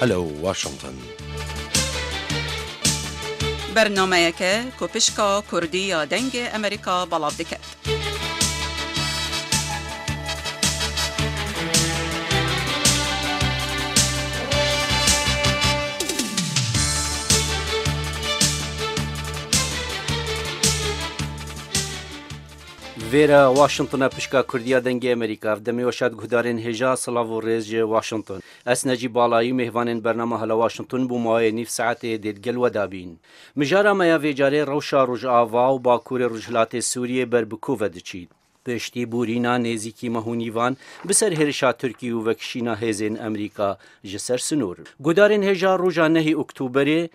هلو واشنطن برنامه که کوپشکا کردی یا دنگ امریکا بلاب دکت. ویرا واشنطن پشکا کردیا دنگ امریکا دمی وشاد گهدارین هجا سلاو و ریز واشنطن اس نجی بالایی مهوانین برنامه هلا واشنطن بو مای نیف ساعت دیدگل و دابین مجارا میا ویجاره روشا روش آوا و باکور رجلات سوریه بر بکوه دچید پشتی بورینا نزیکی مهونیوان بسر هرشا ترکی و وکشینا هزین امریکا جسر سنور گهدارین هجا روژا نهی اکتوبری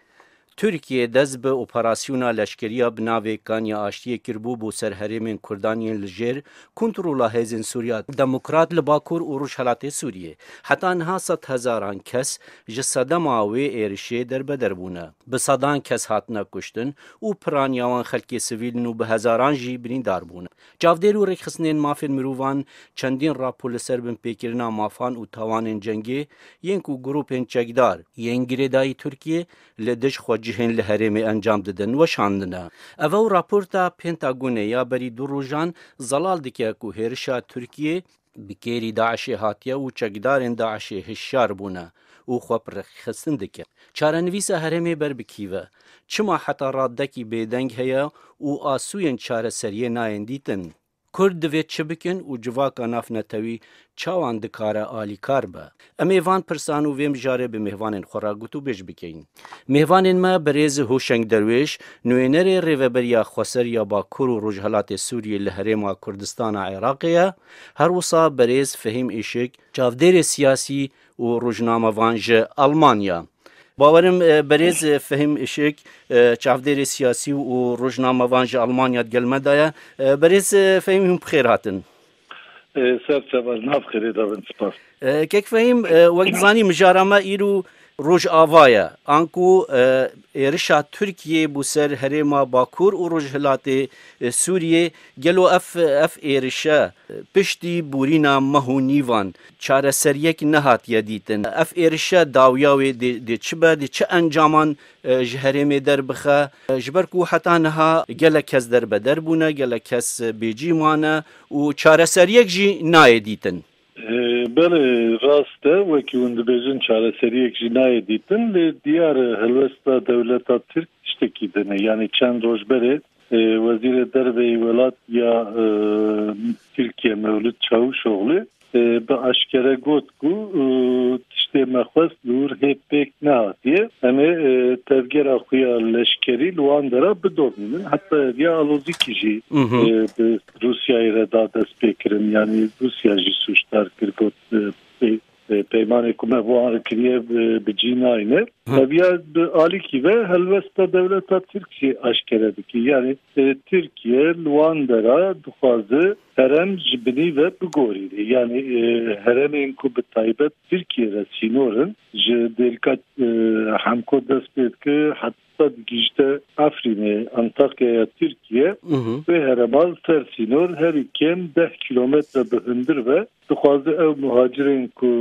ترکیه دز به اپراسیونا لشکریه بناوی کانیا آشتی کربو بو سر هرمین کردانین لجر کنترولا هزین سوریا دموکرات لباکور و روشهلات سوریه حتی انها 100,000 کس جسدما و ایرشه در بدر بونه به صدان کس هاتنا کشتن و پرانیاوان خلکی سویل نو به هزاران جی برین دار بونه جاودیر و رخصنین مافین مروان چندین راپول سربن پیکرنا مافان و توانین جنگی ینکو گروپین چگدار ینگریدای ترکیه لدش خود جهن لهرمی انجام دادن و شاندنه. او راپورتا پنتاگونه یا بری دو روزان زلال دکه که هرشا ترکیه بکیری داعش هاتیه و چگدارین داعش هشار بونه و خواب رخصن دکه. چارنویس هرمی بر بکیوه. چما حتی رادکی بیدنگ هیا و آسوین چار سریه ناین دیتن. کرد دوید چه بکن و جواکا ناف نتوی چاوان دکاره آلی کار با. امیوان پرسانو ویم جاره به مهوانین خوراگوتو بیش بکین. مهوانین ما بریز هوشنگ درویش نوینر ریوبریا خوصر یا با کرو روجهلات سوریه لحرم کردستان عراقیه هر وصا بریز فهم ایشک چافدیر سیاسی و روجنامه وانج آلمانیا. باورم بریز فهم اشک چافدیر سیاسی و روزنامه وانج آلمانیا گلمه دایا بریز فهم هم بخیر هاتن سر چبر ناف خیلی دارن سپاس که فهم وقت زانی مجارمه ایرو روج آوایا آنکو ایرشا ترکیه بو سر هرما باکور و روجهلات سوریه گلو اف ایرشا پشتی بورینا مهونیوان چاره سریک نهات یدیتن اف ایرشا داویاوی دی چه با دی چه انجامان جهرمی در بخه جبرکو حتی نها گل کس در بدر بونه گل کس بیجی مانه و چاره سریک جی نایدیتن بله راسته وکی اندبیجن چاره سریک جنای دیتن دیار هلوستا دولتا ترک اشتکی دنه یعنی چند روز بره وزیر دربی ولات یا ترکیه مولود چاوشوغلی به اشکره گوت کو تشتی مخواست لور هیپ پیک نهاتیه همه تفگر اخویا لشکری لوان داره بدومینن حتی یا آلوزی کجی به روسیای ردا دست پیکرن یعنی روسیا جی سوشتار کرگوت پیمان کمه وان کریه به جیناینه بیا آلی کی و هلوستا دولتا ترکیه اشکره دکی یعنی ترکیه لوان داره دخوازه هرم جبنی و بگوری یعنی هرم اینکو به طایبت ترکیه رسینورن جدیرکت همکو دست بید که حتی گیشته افرین انتاقیا ترکیه و هرمال سرسینور هر کم 10 کیلومتر به هندر و دخوازه او مهاجرین که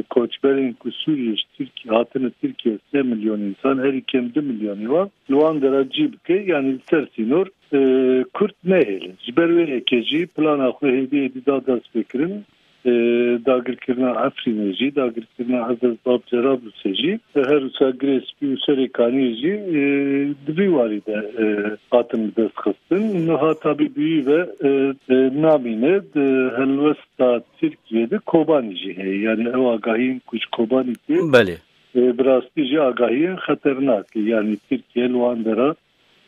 کوچبرین که سوریش ترکیه هاتن ترکیه 3 میلیون انسان هر کم 2 میلیونی var لوان داره جیب که یعنی سرسینور Kürt neheli. Jiber ve ekeci plan aklı hediye edida ders fikrin dagirkirna Afrineci, dagirkirna Hazret Bab Cerabluseci, her usa Grespi usere kaniyeci divaride atım ders kıstın. Nuha tabi büyü ve namine helvesta Türkiye'de Kobanici. Yani ev agahin kuş Kobanici. Bale. Brastici agahin haternak. Yani Türkiye Luandera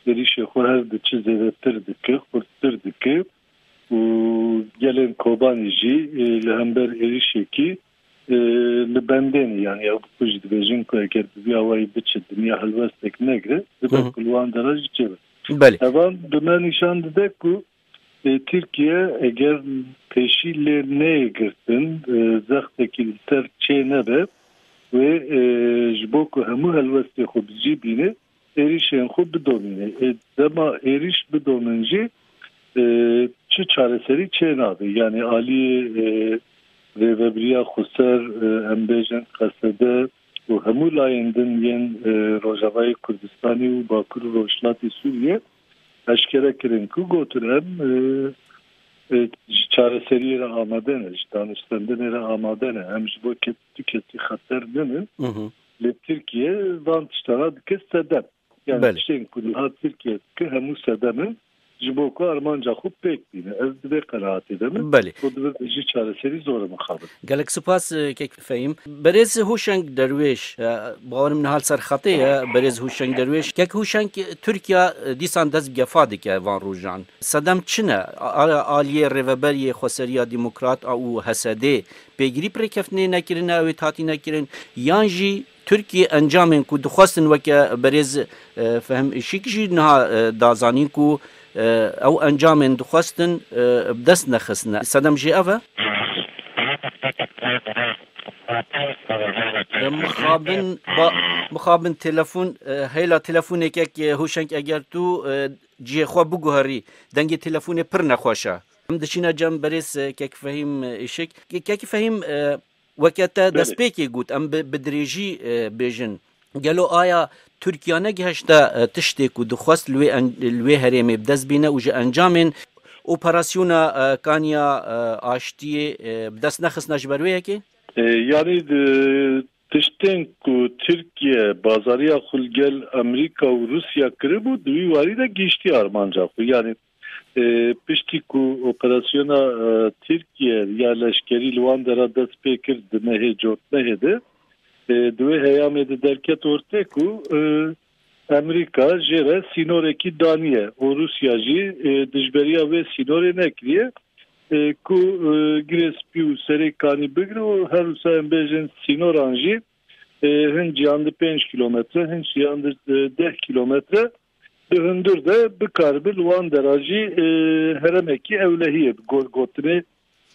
derişe her de çizevetir dike, kurttur dike u gelen Kobanici lehember erişeki lebendeni yani ya kuj dibejin ko eker bir havayı biçe dünya halvastek negre de kulvan daraj çeve. Bale. Tamam dümen nişan dedek ku Türkiye eğer peşiyle ne girsin zahteki ser çene ve jboku hemu halvastek xubji bine erişen xub bidomine. Dema eriş bidominci çi çareseri çenadı. Yani Ali Revebriya Xusar Embejin Kasede و همو لایندن ین روجاوای کردستانی و باکر و روشلاتی سوریه اشکره کرن که گوترم چارەسەری را آماده نه دانستندن را آماده نه همش بو کسی خطر نه لی ترکیه وان تشتغل که سدم yani tişten kulha Türkiye ki hemu sedem'in jiboku Armanca خوب pek dine ez de kanaat edemem bu da bir çareseri zor mukabel galek spas kek fehim berez hoşang derviş bawarım nihal ser khatiye berez hoşang derviş kek hoşang Türkiye disan daz gefadik van rojan sedem çine aliye reveberiye xoseriya demokrat au hasade pegri prekefne nekirine ve tati nekirin yanji Türkiye encamên ku dixwastin weke berêz fehm şîk jî niha dazanîn ku ew encamên dixwastin bi dest nexistine sedem jî ev e mixabin telefon hêla telefonekek hûşeng eger tu cihê xwe biguherî dengê telefonê pir nexweş e em diçîne cem berêz kek fehîm êşik kek fehîm وکتا دسپیکی گوت ام بدریجی بیجن گلو آیا ترکیه نگهشته تشتی کو دخواست لوی هرمی بدست بینه و جه انجامین اپراسیونا کانیا آشتی بدست نخست نجبرویه که؟ yani tişten ku Türkiye bazarıya xulgel Amerika ve Rusya kırıbu duyu vari de geçti Armanca yani pişti ku operasyona Türkiye yerleşkeri Luandara destpekir dmehe jotmehede duve heyamede derket orte ku Amerika jere sinoreki daniye o Rusya ji dijberiya ve sinore nekriye ku girespiu serekani bigro her usayen bejin sinoranji hin cihandı 5 kilometre hin cihandı 10 kilometre Hındır da bir karbi Luan derajı heremeki evlehiye gotine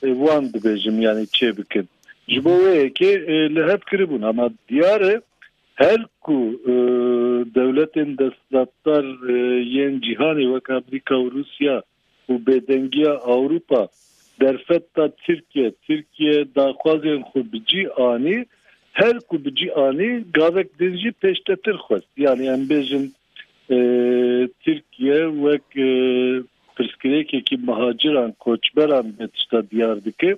Luan dibecim yani çebikin. Jiboveye ki lehep kiribun ama diyarı her ku devletin deslatlar yen cihani ve Amerika ve Rusya bu bedengiya Avrupa derfetta Türkiye daxwazên xwe bicî anî her ku bicî anî gavek dinjî peştetir xwest yani em bêjin Türkiye ve Pirskireke muhaciran koçberan betişta diyar dike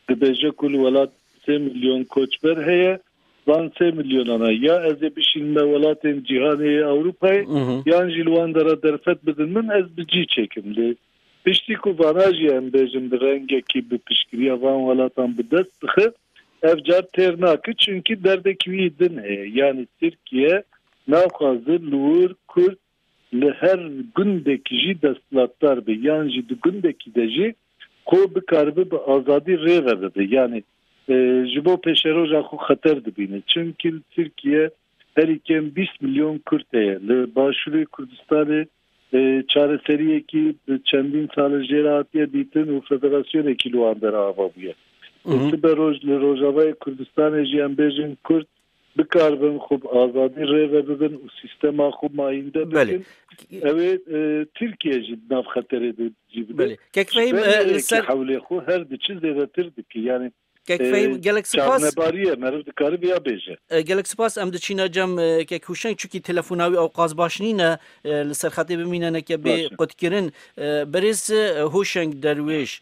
dibêje kul welat 3 milyon koçber heye van 3 milyon ana ya ez ê bişînme welatên cîhanê Ewropayê yan jî li wan dera derfet bidin min ez bicî çêkim lê piştî ku vana jî em bêjin bi rengekî bi piştgiriya van welatan bi dest dixe ev car têr nake çünkü derdekî wî din heye yani Türkiye navxwazı lûr Kurd li her gundekî jî destlatdar be yan jî di gundekî de jî xwe bikarbe bi azadî rêve bibe yani ji bo pêşeroja xwe xeter dibîne çünkü Türkiye herî kêm 20 milyon Kurd heye li başûrê Kurdistanê çareseriyekî çendîn sal jê re hatiye dîtin û federasyonekî li wan dera ava bûye sibe roj li Rojavayê Kurdistanê jî em bêjin Kurd bikarbin xub azadî rêve bibin û sistema xwe mayînde bikin evet Türkiye jî nav xeterê de jî bibe kekfeyim ser hewlê xwe her diçi zêdetir dike yani kekfeyim gelek spas nebariye meriv dikarî biya bêje gelek spas em diçîne cem kek hûşeng çukî telefonawî ew qazbaşnîne li ser xetê bimîneneke bê qutkirin berêz hûşeng derwêj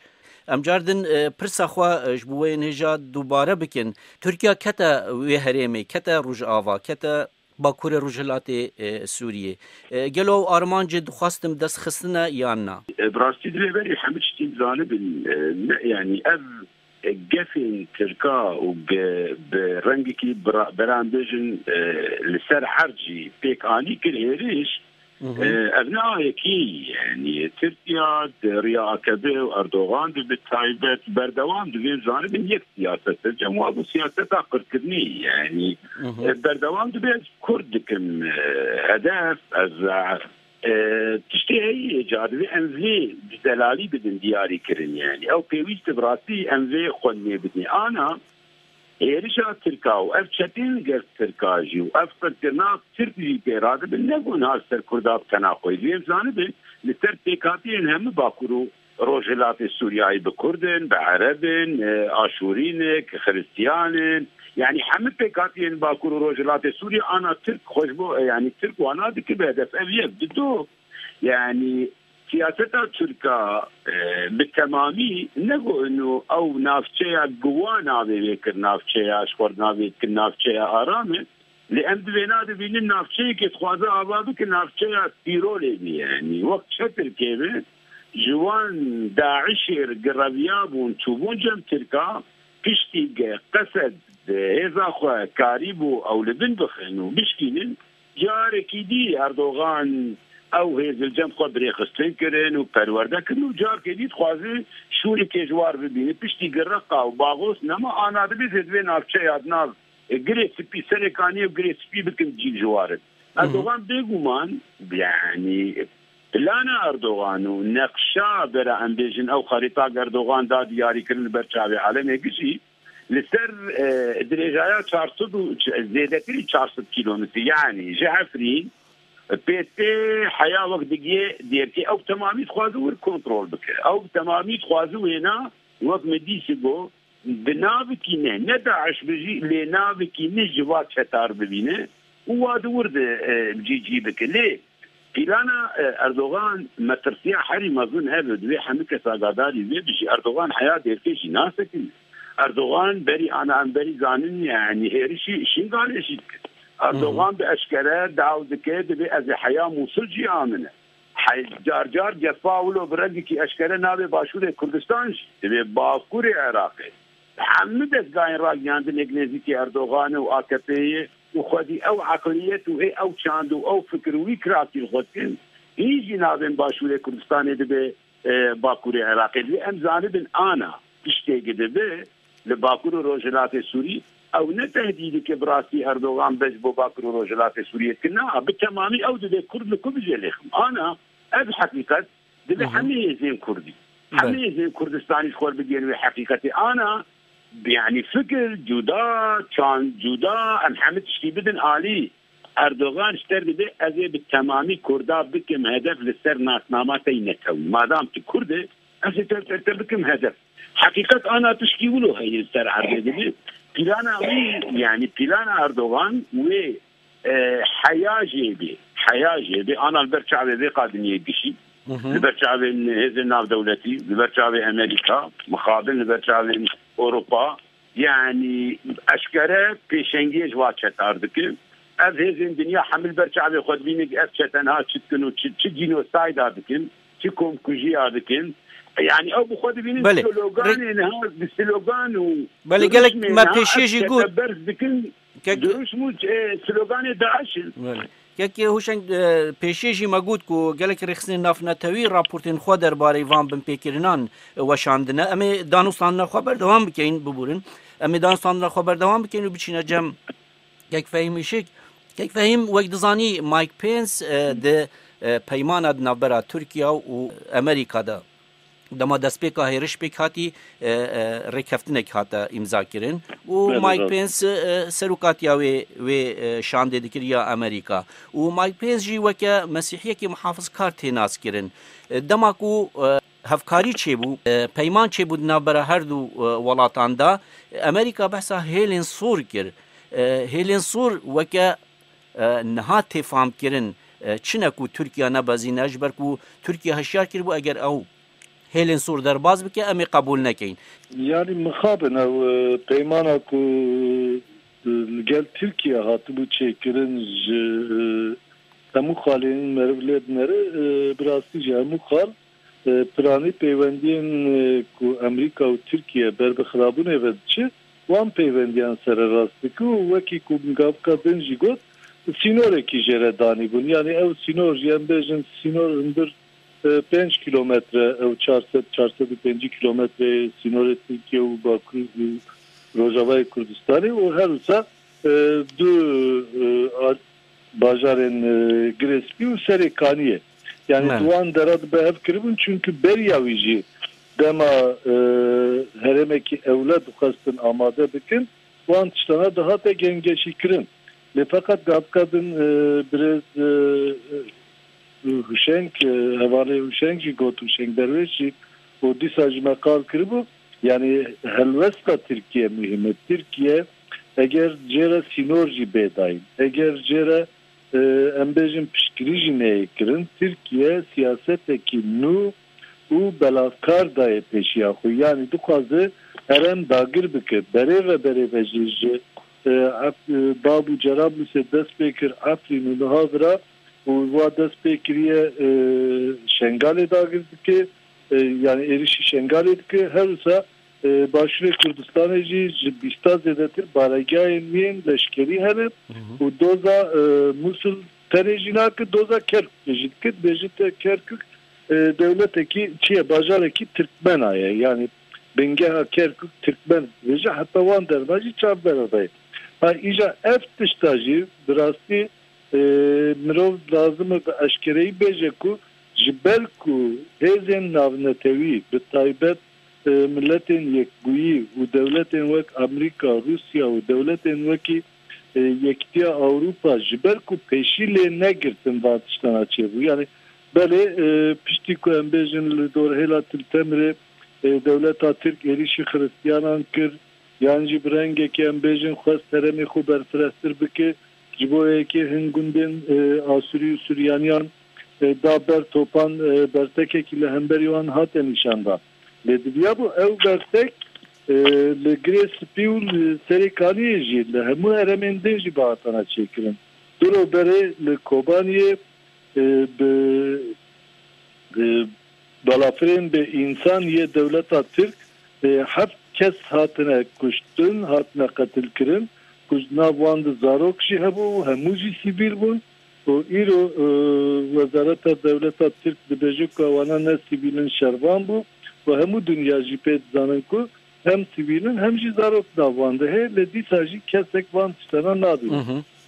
em cardin pirsa xwe ji bo wê hêja dubare bikin Türkiye kete wê herêmê kete Rojava kete Bakurê Rojhilatê Sûriyê gelo armancê dixwastin dest xistine yan na rastî divê berê hemû tiştî zanibin yani ev gefên Tirka û bi rengekî beran bêjin li ser hercî pêk anî kir êriş ev nayekî yani Türkiye riya AKP û Erdogan bi taybet berdewam divê zanibin yek siyaset cema bu siyaseta qirkirinî yani berdewam dibe Kurd dikim hedef ez tiştê heye carî em vê delalî bidin diyarî kirin yani ew pêwîst bi rastî em vê xwenê bidin ana êrişa Tirka û ev çetên ger Tirka jî û ev qirkirina Tirk jî pêradibin nebûn har ser Kurda bi tena xwe em zanibin li ser pêkhatiyên hemû Bakur û روجلات السورياي بكردن بعربن آشورينك خريستيانن يعني حمد بيكاتين باكور روجلات السوريا أنا ترك خوشبو يعني ترك وأنا ذيك بهدف أبيه بدو يعني سياسة تركا بالتمامي نقول إنه أو نافشة قوانا بيكر نافشة أشخر نافيكر نافشة آرامه لأن بيناد بين النافشة كتخوازا أبابك نافشة تيرولي يعني وقت شتر كيفه جوان داعشير قربيابون تشوفون جم تركا كشتي قصد هذا خو كاريبو أو لبن بخنو بشكينن جاركي دي أردوغان او هیز الجم خود بريخستن كرن وبرورده كنو جار كديد خوازي شوري كجوار ببيني پشتي گرقا وباغوس نما انا دبي زدوي نافچه يادناv گري سپي سركاني وگري سپي بكم جيل جوارد اردوغان بيگومان يعني بلانا اردوغان ونقشا برا امبيجن او خريطه اردوغان دا دياري كرن برچاوي عالمي گشي لسر درجايا 400 زيادتي 400 كيلومتر يعني جعفرين بيتي حياة وقت ديرتي او تمامي خوازو كنترول بك او تمامي خوازو هنا وقت مديسيغو بنابكي نه نداعش بجي لنابكي نجوات شتار ببينه وواد ورد بجي بك ليه بلانا اردوغان ما ترسيع حري ما ظن هذا دوي حمكة ساقاداري بيجي اردوغان حياة ديرتي ناسك اردوغان بري انا ام بري زانن يعني هيرشي شنقال اشي اردوغان باشكاله داود كده بأز حياه موصلجي امنه جار جار جفاولو برقي اشكاله نابي باشور كردستان تبي باكور عراقي حمدت قاين راجيان بالانجليزي اردوغان واكبي وخدي او عقليته هي او شاندو او فكر ويكراتي الخدكن يجي نابن باشور كردستان تبي باكور عراقي لان زانب انا اشتي كده لباكور روجلات السوري او نتهديد كبراسي اردوغان بس بوباكر وروجلات سوريا كنا بالتمامي او دي كرد لكم جليخم انا اب حقيقه دي حميه زين كردي حميه زين كردستاني خور بدين حقيقتي انا يعني فكر جودا كان جودا ام حمد شتي بدن الي اردوغان اشتر بده ازي بالتمامي كردا بكم هدف للسر ناسنامات ينتوي ما دام كرد ازي بكم هدف حقيقه انا تشكي له هي السر عربي بلانا يعني بلانا اردوغان و حياه جيبي انا البرشعبي ذي قادني يدشي البرشعبي هذا الناف دولتي البرشعبي امريكا مقابل البرشعبي اوروبا يعني اشكره بيشنجيج واتشت اردك اذ هذه الدنيا حمل برشعبي خد بينك افتشتنها تشتنو تشجينوسايد اردكن تكم كوجي اردكن يعني او بخود بين السلوغان نهار بالسلوغان بله قالك ما بيشيجي يقول برز بكن دروش مو سلوغان داعش كي هوشن بيشيجي ما قلت كو قالك رخصني نافنا توي رابورتين خو درباري وان بن بيكرنان وشاندنا امي دانوستان خبر دوام بكين ببورن امي دانوستان خبر دوام بكين وبچينا جم كيك فهمي شيك كيك فهم وقت زاني مايك بينس د پیمان د نبره ترکیه او امریکا ده دما دسپیکا هیرش پیک هاتی رکفتنک هاتا امضا کرن و مایک پینس سروکاتیا و شانده دکریا امریکا و مایک پینس جی وکه مسیحیه که محافظ کار تیناس کرن دما کو هفکاری چه بو پیمان چه بود نبره هر دو ولاتان دا امریکا بحثا هیلین سور کر هیلین سور وکه نها تفهم کرن چنکو ترکیه نبازین اجبر کو ترکیه هشیار کر بو اگر او هیلین سور در باز بکه امی قبول نکین yani mıxabına peymana ku gel Türkiye hatı bu çekirin temu halinin mervledneri biraz ticaret mukhar prani peyvendiyen ku Amerika ve Türkiye berbe xarabun evedçi wan peyvendiyen sere rastı veki ku gavkadın jigot sinor jere dani bun yani ev sinor jembejin sinor indir 5 kilometre ev 405 kilometre sinor Türkiye u Bakü Rojava Kürdistan'ı o her usa du bajarın Grespi u Serekaniye yani duan derad bev kiribun çünkü beryavici dema heremeki evlad kastın amade bikin duan tiştana daha da gengeşikirin fakat gavkadın biraz Huşenk, havale Huşenk, got Huşenk derveşi, o disaj mekal kırbu yani helvesta Türkiye mühim. Türkiye eğer cera sinorji bedayın, eğer cera embejin pişkirici neye kirin, Türkiye siyasetteki nu u belakar daye peşiya koy. Yani dukazı herem dagir bike, bere ve bere vecici babu Cerablüs'e destpekir Afrin'i nuhavra u destpekiriye Şengal'e dagir bike, yani erişi Şengal'e dike her usa Başre Kurdistan'ı bista zedetir baragayın miyen leşkeri hele u doza Musul terejinakı doza Kerkük bejitket bejite Kerkük devleteki çiye bajareki Türkmen aya yani Bengeha Kerkük Türkmen veje hatta van dermacı çabber adayı. Ha ija eftiştajı birasti mirov lazım aşkereyi bejeku jibelku hezen navnetevi bi taybet milletin yekbuyi u devletin vek Amerika, Rusya u devletin veki yektiya Avrupa jibelku peşiyle ne girtin vatıştan açıyor bu. Yani böyle piştiku embejin doğru helatil temre devleta Türk erişi Hristiyanan kır yani brengeki embejin khas teremi khuber frastir bike jiboyeki hingundin Asuri Süryaniyan daber topan bertek ile hemberiyan haten nişanda. Ledivya bu ev bertek le gres piul serikaniye le hemu eremenden jibatana çekilen. Duro bere le Kobaniye balafren be insan ye devleta Türk hep kes hatine kuştun hatine katil kirin kuşna vandı zarok şi hebu hemuji sivil bun o iro vazarata devleta Türk dibejik kavana ne sivilin şervan bu ve hemu dünya jipet zanın ku hem sivilin hem ji zarok davandı he le disaji kesek van tiştana nadir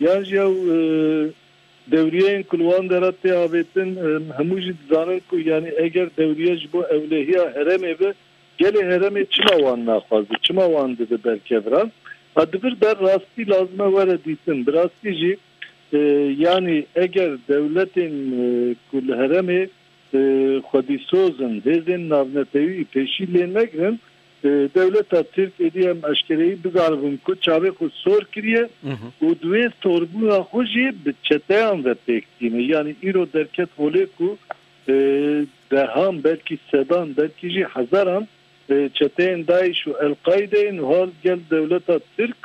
yani ya devriyeyin kulvan deratte avetin hemuji zanın ku yani eğer devriye bu evlehiya hereme ve gele hereme çımavan nafazı çımavan dedi berkevran adı bir der rasti lazıma var edisin rastici yani eğer devletin kul hereme xodisozun hezin navnetevi peşiyle negrin devlet Türk ediyem aşkereyi bizarvın ku çave ku sor kiriye u dve sorbu hoji çeteyan ve pektini yani iro derket hole ku derham belki sedan belki ji hazaran çeteyan Daesh u El-Kaide'in hal gel devlet Türk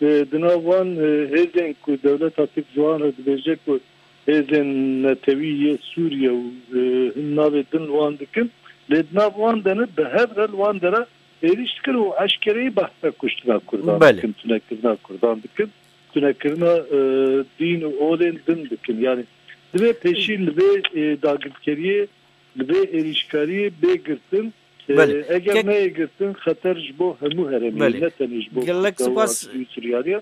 dinavan hezen ku devlet Türk zuan edecek ku hezen neteviye Suriye u nave din vandikin lednavan dene behevrel vandera erişkir o aşkereyi bahta kuştura kurdan dikin tünekirna kurdan dikin tünekirna din oğlen din dikin yani ve peşin ve dagirkeriye ve erişkariye begirtin eğer neye girtin xatar jbo hemu heremi ne tenijbo Süryaniye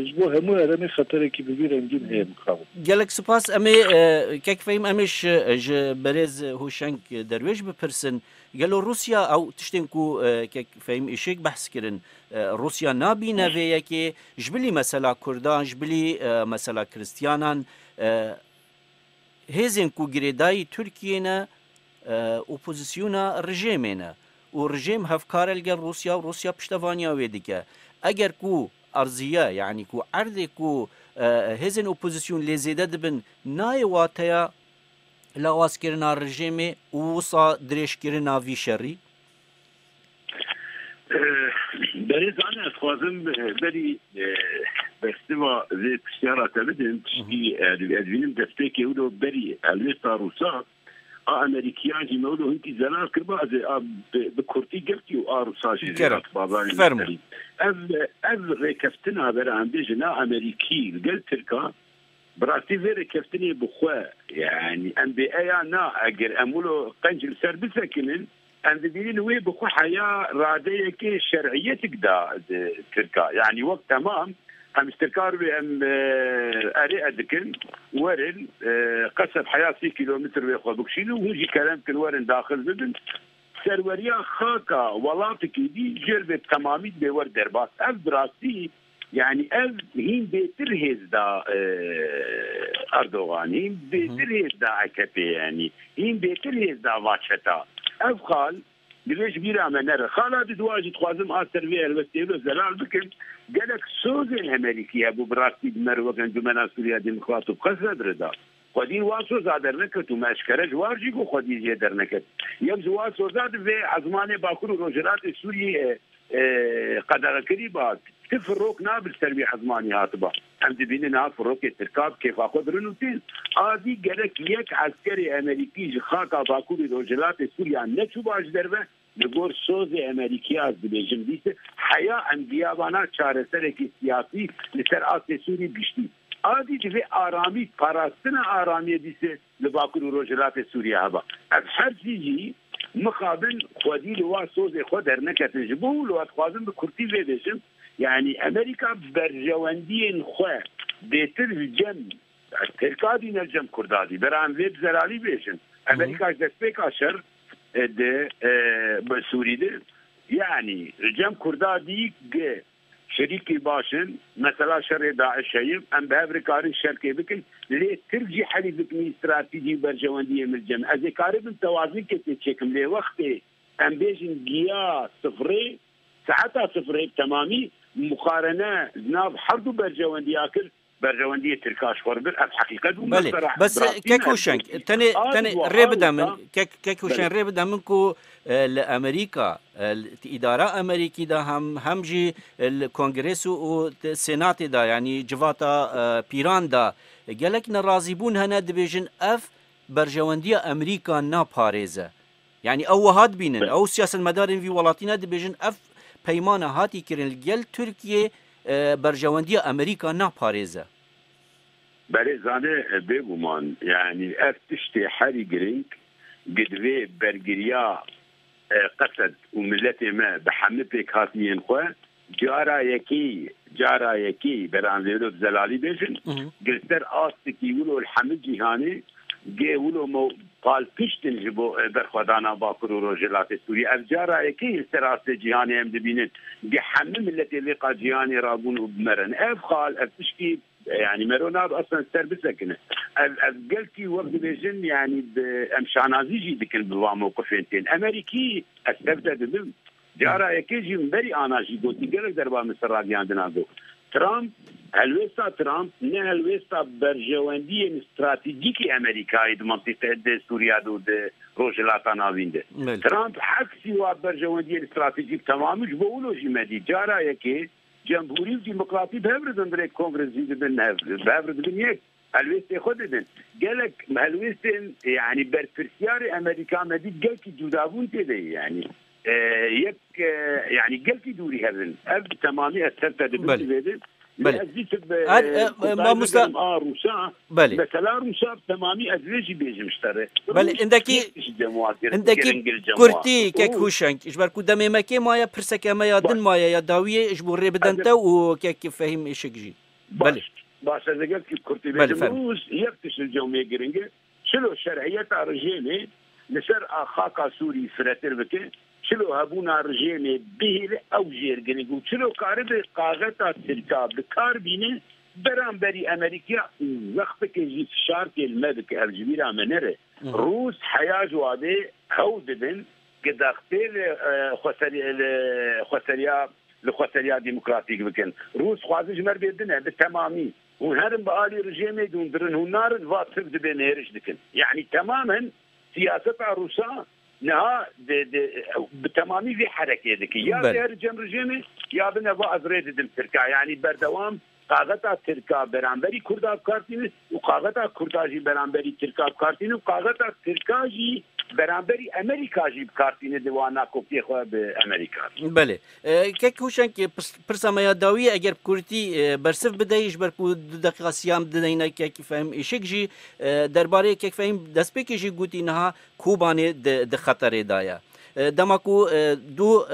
jbo hemu heremi xatar ekibi bir engin hem xavun gelek spas ame kek fehim ameş berez hoşank derveş bipirsin gelo Rusya او tiştin ku kek fehim işik bahs kirin Rusya nabine ve yeki jbili mesela Kurdan jbili mesela Hristiyanan hezin ku giredayı Türkiye'ne opozisyona rejimine و rejim hevkarel gel Rusya piştevanya vedike eğer ku arziye yani ku arde ku hezin opozisyon lezede dibin naye wataya lawas kirina rejimi usa dreşkirina vi şerri beri zane xwazim beri bestiva ve pişyara tebedin tişki edvinim desteki udo beri elvesta Rusa Amerikan cimevdo hinki zarar kırba bi kurti gelti u Rusa jirat bazani ev rekeftina beri ambejina Ameriki gel Türka براتي فيري كفتني بخوا يعني ام بي اي انا اجر امولو قنجل سربس كنن ام بيين وي بخوا حياه راديه كي شرعيتك دا تركا يعني وقت تمام ام استكار ام اري ادكن ورن قصب حياه 6 كيلومتر ويخو بكشيلو ويجي كلام كل ورن داخل بدن سروريا خاكا ولاتك دي جربت تمامي بور دربات اف براسي يعني ev hin betir hezda Erdoğan hin betir hezda AKP yani hin betir hezda vaçeta ev hal دلوش بيرا منر خالد دواجد خوازم آسروي الوستيلو زلال بكم قالك سوز الأمريكية أبو براكتي بمروة كان جمنا سوريا ديمقراط بقصد رضا خودی واسو زادر نکت و مشکره جوارجی کو خودی زیادر نکت یک واسو زاد و عزمان باکر و روجرات سوریه قدر کری باد تفرق نابل سربي عزماني هاتبا هم دبيننا فروق التركاب كيف اخذ رنوتين ادي قالك يك عسكري امريكي خاكا باكوري روجلات سوريا نتشو باش دربه لگور سوز امریکی از دبیجم دیسه حیا انبیابانا چاره سرکی سیاسی لسر آس سوری بیشتی آدی دوی آرامی پاراستن آرامی دیسه لباکور و روجلات سوریا هبا از هر چیزی مقابل خودی لوا سوز خود در نکتن جبو لوا تخوازم بکرتی ویدشم يعني امريكا برجواندين خو بيتر الجم تركادي نرجم كردادي بران ويب زرالي بيشن امريكا دستيك اشر de Suriye'de yani cem kurdadi ge şeriki başın mesela şerri Daiş'eyim em bevrikarin şerke bikin le tercih halifik strateji berjevandiye milcem az karibin tevazun kete çekim le vakti em bejin giya sıfırı saata sıfırı tamamı مقارنه جناب حردو برجواندي اكل برجواندي تركاش خربر الحقيقه بس كيكوشنك تاني ريبدا من كيكوشن ريبدا منكو لامريكا الاداره امريكي دا همجي الكونغرس والسينات دا يعني جواتا بيران دا قالك نرازيبون هنا ديفيجن اف برجواندي امريكا نا باريزه يعني او هاد بينن او سياسه المدارين في ولاتينا ديفيجن اف پیمان هاتی کرن گل ترکیه برجواندی امریکا نپارێزە بله زانه بگومان يعني افتشتي حري جرينك قدوي برگريا قصد وملتي ما بحمل بيك هاتنين خوا جارا يكي برانزيدو بزلالي بيشن قلتر آستكي ولو الحمل جيهاني جي ولو مو قال پشتن جبو برخوادانا باکر و روجلات سوری افجارا اکی استراس جهانی هم دبینن جي حمل ملتي لقا جهانی رابون و بمرن اف خال اف پشتی يعني مروناب اصلا سر بسكنه اف قلتي وقت بيجن يعني امشانازي جي دكن بوا موقفين امريكي استبدأ دبم جارا اکی جي مبري انا جي قلتي قلت دربا مصر راقيان دناغو ترامب هلوستا ترامب نه هلوستا برجواندی استراتیجیکی امریکایی در منطقه سوریا و روجلات ناوینده ترامب عکسی و برجواندی استراتیجیک تمامش بولوجی مدی جارا یکی جمهوری دموکراتی بهبردن در کنگرس دیدن بهبردن یک هلوستی خود دن گلک هلوستن يعني برفرسيار امريكا مدي گلکی جداون تده يعني یک يعني گلکی دوری هذن اب تمامی اثرت دبن بله ما مستقبل روسا بله مثلا روسا تمامي ازوجي بيجمشتره بله عندكي كرتي كوشنك اجبر كدمي مكي مايا برسكه ما يدن مايا يا داويه اجبر بدنتا وكيك فهم ايشجي بله باش هذا قال كرتي بيجموس يفتش الجوميه جرينجه شنو شرعيه رجيمي نسر اخاك سوري فراتر بكي شلو هبونا رجيمي به او جير جنيغو شلو قارب قاغتا تركا بكار بينه برانبري امريكا وقت كي شارك الملك الجميله منره روس حياج وادي هودن قداختيل خسريا ديمقراطيك بكن روس خوازج مر بيدنا بالتمامي وهرم بقالي رجيمي دون درن هنار واتسف دبن هيرش دكن يعني تماما سياسه روسا نها بتمامي في حركه ذكي يا ترجم رجيمي يا بنبا ازريد التركا يعني بردوام قاغتا تركا برانبري كردا كارتين وقاغتا كرداجي برانبري تركا كارتين وقاغتا تركاجي برانبري امريكا جي كارتين دوانا كوبي خو بامريكا بله كيك وشنك برسما يداوي اگر كورتي برسف بدايش بركو دقيقه سيام بدينا كيك فهم ايشكجي درباري كيك فهم دسبيكي غوتي نها كوباني د خطر دايا دماكو دو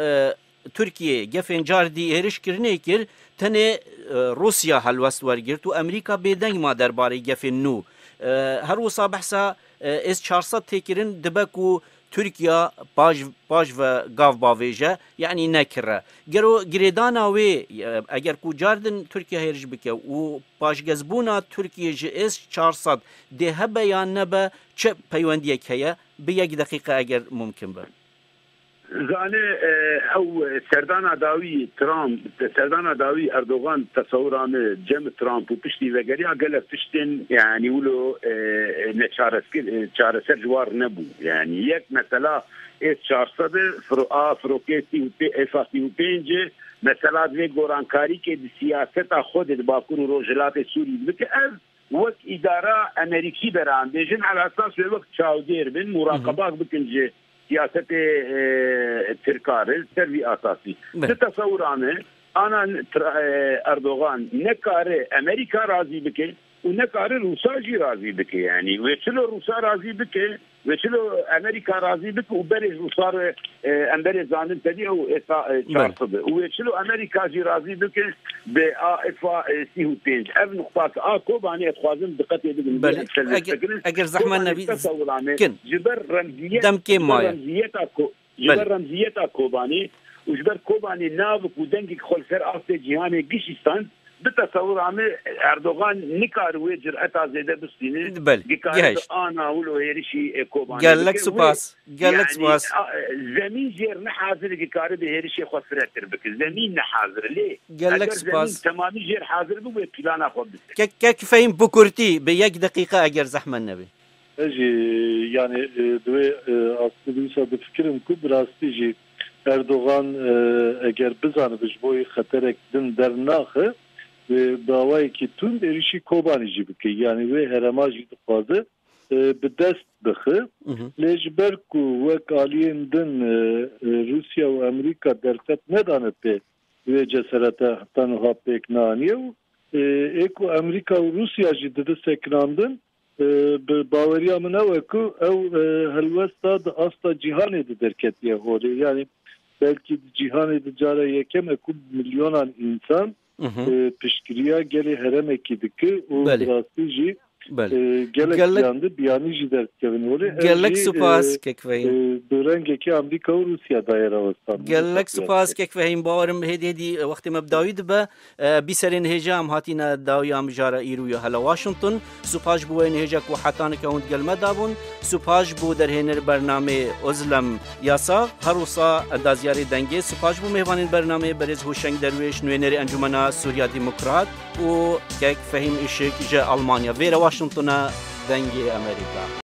تركيا جفن جاردي هرش كرني كر تنه روسيا هلوست ورگرت و امریکا بدنگ ما درباره گفن نو هر وصا بحثا از 400 تکرین دبکو ترکیا باج و گاف باویجه یعنی نکره گرو گریدانا وی اگر کو جاردن ترکیا هرج بکه و باج گزبونا ترکیه جه از 400 ده هبه یا نبه چه پیوندیه که به یک دقیقه اگر ممکن به زانه او سردانا داوی ترامپ سردانا داوی اردوغان تصورانه جم ترامپ و پشتی وگری اگل پشتن يعني ولو چارسر جوار نبو يعني یک مثلا اس 400 فروکتی و افاتی و پنج مثلا دوی گورانکاری که سیاست خود باکور و روجلات سوری بکه از وقت اداره امریکی بران بیجن على اساس وقت چاودیر بن مراقبه بکنجه سیاست ترکار سروی اساسی تصورانه انا اردوغان نکاره امریکا راضی بکه و نکاره روسا جی راضی بکه يعني وچلو روسا راضی بکه وچلو امریکا راضی بکه و بره روسا امبر زانن تدی او اف 400 وچلو امریکا جی راضی بکه به اف 35 اف نقطه اكو باني اتخوازم دقت بله اگر زحمت نبی جبر رمزیت دم کی مایا جبر رمزیت کوبانی وجبر کوبانی ناوک و دنگی خلفر آفت جهان گیشستان بتصور عامل اردوغان نكار ويجر اتا زيده بستينه جهش انا ولو هيرشي كوباني قال لك سباس قال لك سباس زمين جير نحاضر كار بهيرشي خسرت بك زمين نحاضر ليه قال لك سباس تمامي جير حاضر بو بلان اخذ كيف فهم بكرتي بيك دقيقه اجر زحمه النبي اجي يعني دوي اصلي بفكرم كبراستيجي اردوغان اگر بزانه بجبوی خطرک دن در ناخه و باوی که تون دریشی کوبانی جی بکی یعنی و هرماجی دخوازه به دست بخه لجبر کو وک آلین دن روسیا و امریکا درکت ندانه پی و جسرته تنها پیک نانیه و ایکو امریکا و روسیا جی دست اکناندن باوریا منه وکو او هلوستا دا استا جهانی درکتیه هوری یعنی belki cihan edicare yekem ekub milyonan insan pişkiriya geli heremeki diki o strateji gelek yandı biyani dert kevin ore gelek supas kekveyin durengeki Amerika و روسیا دایر وستان gelek supas kekveyin باورم هدی وقتی مبداوی دبه بیسرین هجام هاتینا داویام جارا ایرویا هلا واشنطن سپاش بو این هجاک و حتان کاوند گلمه دابون سپاش بو در هنر برنامه ازلم یاسا هروسا اندازیاری دنگه سپاش بو مهوان برنامه برز هوشنگ درویش نوینر انجمنا سوریا دموکرات و کک فهم اشک جا المانیا ویرا واشنطن دنگه امریکا